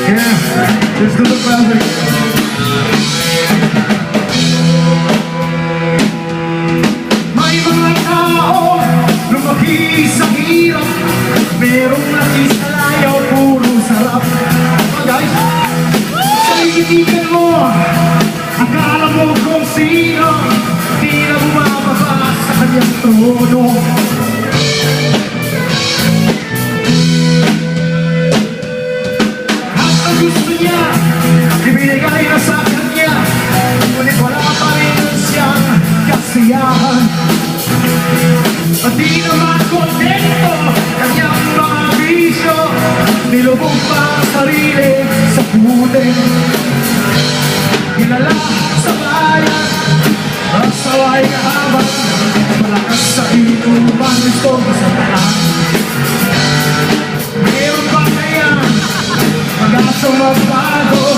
Yeah, let's do the classic. May mga tao lumaki sa hirap, merong natis na layaw, puro sarap. Guys, sa iitigan mo, akala mo kung sino, di na bumababa sa kanyang trono. Gusto niya, ibinigay na sa kanya, ngunit wala pa rin siyang kasiyahan. At di naman kontento, kanyang mga bisyo, nilubog pa ang sarili sa puting. Kilala sa bayan, asaway kahaban, malakas sa inuman, gusto sa talan. Meron pa kaya pag-asa magbago,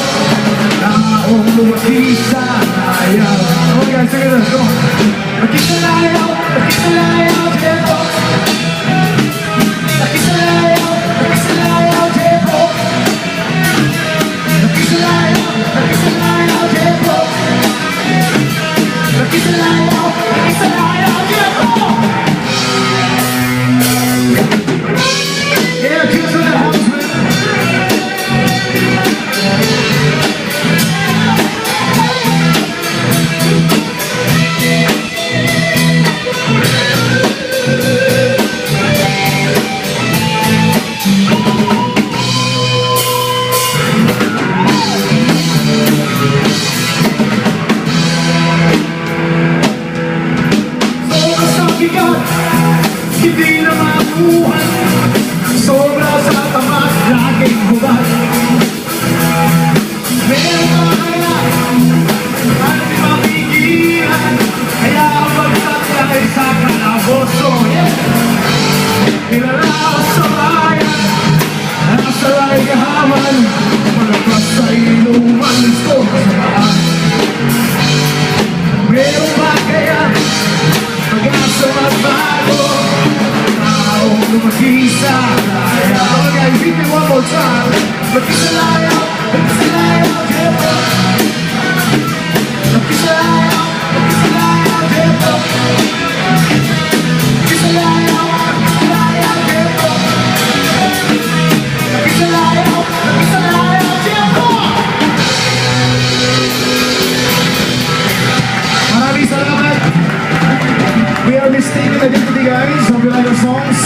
taong lumaki sa layaw. Okay guys, sige na, go. Laki sa layaw, Jebo. Laki sa layaw, Jebo. Laki sa layaw, Jebo. Laki sa layaw, Jebo. Yeah, cheers to the house, man. Hindi na mabuhay, sobra sa tamat, laging hubad. Meron mga kaya, at mapigilan, kaya ang pagtatay sa kalaboso. Kilala sa bayan, nasa ray kahaman, malakas sa inuman, gusto sa maan. Meron ba kaya, pag-asa magbago, taong lumaki sa layaw. Okay guys, beat me one more time. Laki sa layaw, Jebo. Laki sa layaw, Jebo. Laki sa layaw, Jebo. Laki sa layaw, Jebo. Maraming salamat. We are Mistaken Identity, guys. Hope you like our songs.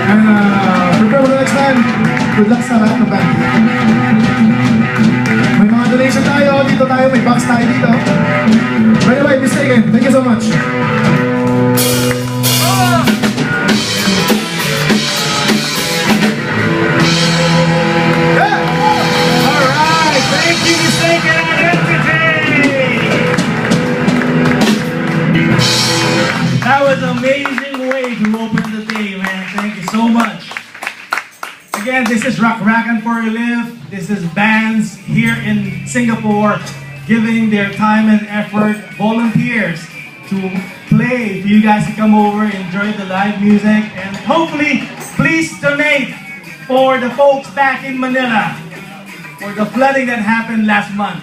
And prepare for the next time. Good luck sa lahat ng band. May mga donation tayo. Dito tayo. May box tayo dito. By the way, Mistaken, thank you so much. Alright, thank you, Mistaken Identity. That was an amazing way to open the day, man. Thank you so much. Again, this is Rock Rackin' for Your Live. This is bands here in Singapore giving their time and effort, volunteers, to play. For you guys to come over, enjoy the live music, and hopefully, please donate for the folks back in Manila for the flooding that happened last month.